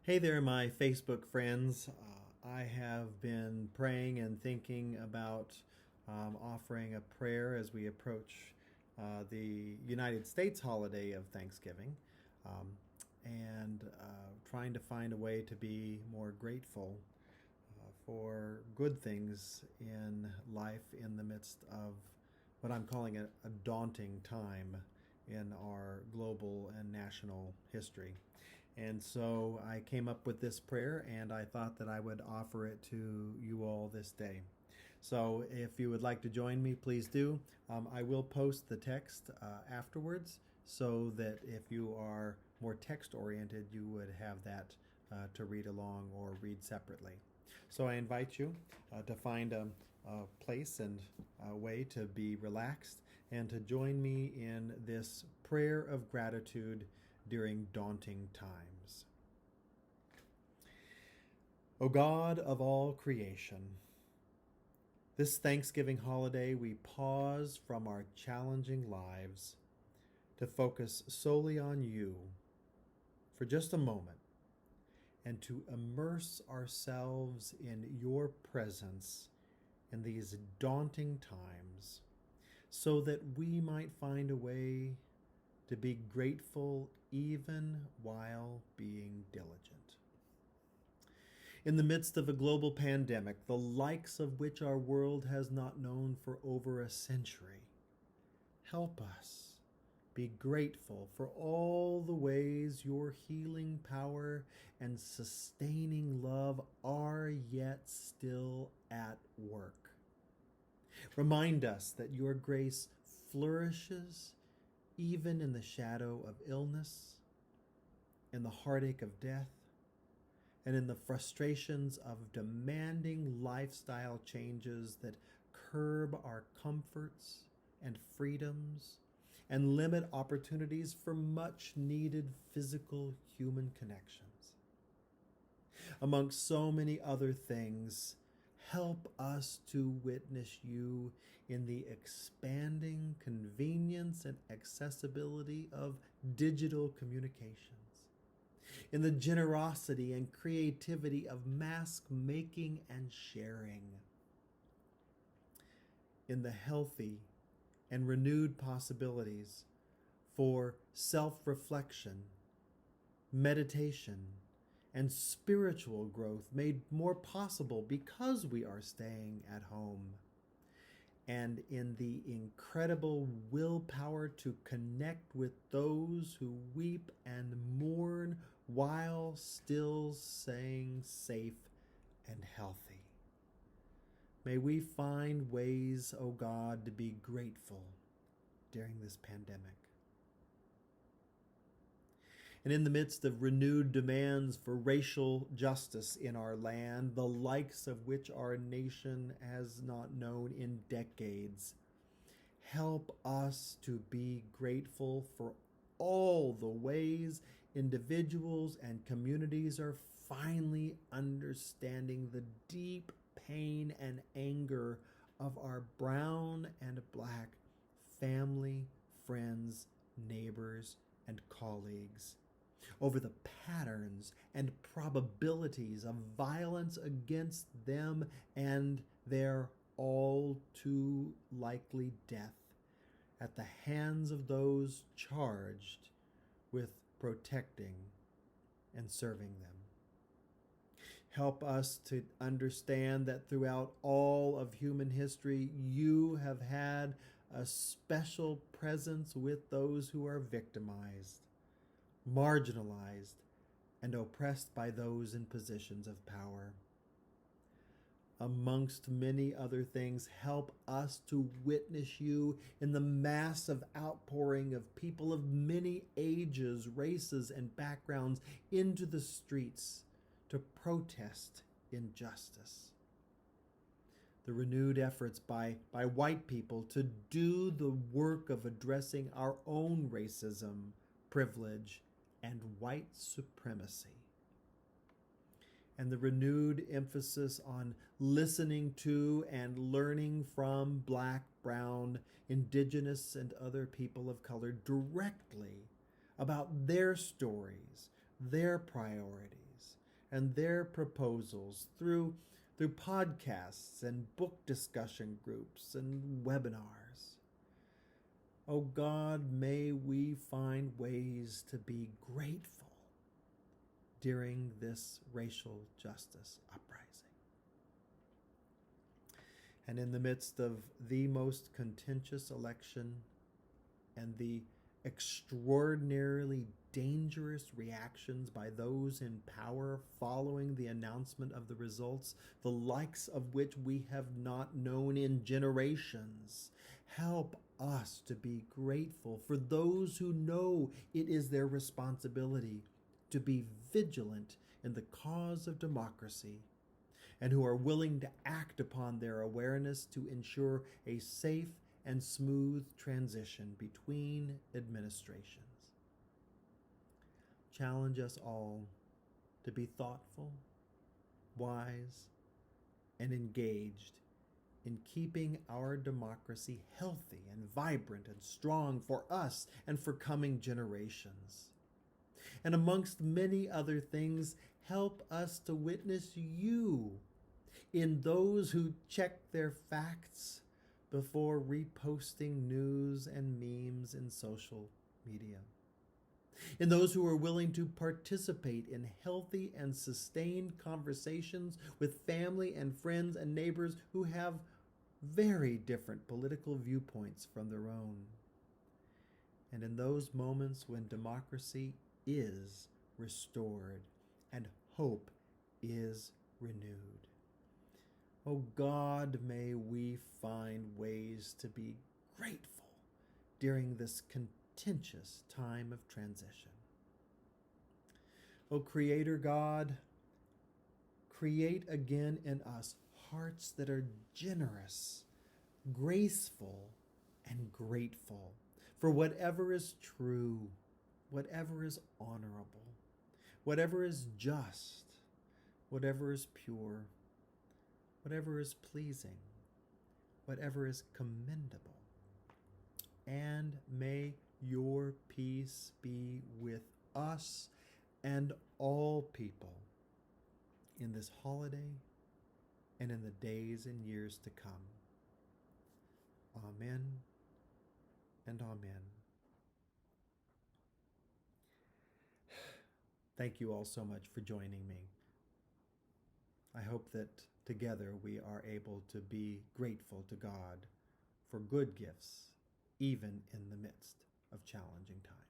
Hey there, my Facebook friends. I have been praying and thinking about offering a prayer as we approach the United States holiday of Thanksgiving um, and trying to find a way to be more grateful for good things in life in the midst of what I'm calling a daunting time in our global and national history. And so I came up with this prayer and I thought that I would offer it to you all this day. So if you would like to join me, please do. I will post the text afterwards so that if you are more text oriented, you would have that to read along or read separately. So I invite you to find a place and a way to be relaxed and to join me in this prayer of gratitude during daunting times. O God of all creation, this Thanksgiving holiday we pause from our challenging lives to focus solely on you for just a moment and to immerse ourselves in your presence in these daunting times so that we might find a way to be grateful even while being diligent. In the midst of a global pandemic, the likes of which our world has not known for over a century, help us be grateful for all the ways your healing power and sustaining love are yet still at work. Remind us that your grace flourishes even in the shadow of illness, in the heartache of death, and in the frustrations of demanding lifestyle changes that curb our comforts and freedoms and limit opportunities for much needed physical human connections. Amongst so many other things, help us to witness you in the expanding convenience and accessibility of digital communications, in the generosity and creativity of mask making and sharing, in the healthy and renewed possibilities for self-reflection, meditation, and spiritual growth made more possible because we are staying at home, and in the incredible willpower to connect with those who weep and mourn while still staying safe and healthy. May we find ways, O God, to be grateful during this pandemic. And in the midst of renewed demands for racial justice in our land, the likes of which our nation has not known in decades, help us to be grateful for all the ways individuals and communities are finally understanding the deep pain and anger of our brown and black family, friends, neighbors, and colleagues over the patterns and probabilities of violence against them and their all too likely death at the hands of those charged with protecting and serving them. Help us to understand that throughout all of human history, you have had a special presence with those who are victimized, marginalized, and oppressed by those in positions of power. Amongst many other things, help us to witness you in the massive outpouring of people of many ages, races, and backgrounds into the streets to protest injustice. The renewed efforts by white people to do the work of addressing our own racism, privilege, and white supremacy. And the renewed emphasis on listening to and learning from Black, brown, indigenous, and other people of color directly about their stories, their priorities, and their proposals through podcasts and book discussion groups and webinars. Oh God, may we find ways to be grateful during this racial justice uprising. And in the midst of the most contentious election and the extraordinarily dangerous reactions by those in power following the announcement of the results, the likes of which we have not known in generations, help us to be grateful for those who know it is their responsibility to be vigilant in the cause of democracy and who are willing to act upon their awareness to ensure a safe and smooth transition between administrations. Challenge us all to be thoughtful, wise, and engaged in keeping our democracy healthy and vibrant and strong for us and for coming generations. And amongst many other things, help us to witness you in those who check their facts before reposting news and memes in social media, in those who are willing to participate in healthy and sustained conversations with family and friends and neighbors who have very different political viewpoints from their own, and in those moments when democracy is restored and hope is renewed. Oh God, may we find ways to be grateful during this contentious time of transition. Oh Creator God, create again in us hearts that are generous, graceful, and grateful for whatever is true, whatever is honorable, whatever is just, whatever is pure, whatever is pleasing, whatever is commendable. And may your peace be with us and all people in this holiday and in the days and years to come. Amen and amen. Thank you all so much for joining me. I hope that together we are able to be grateful to God for good gifts, even in the midst of challenging times.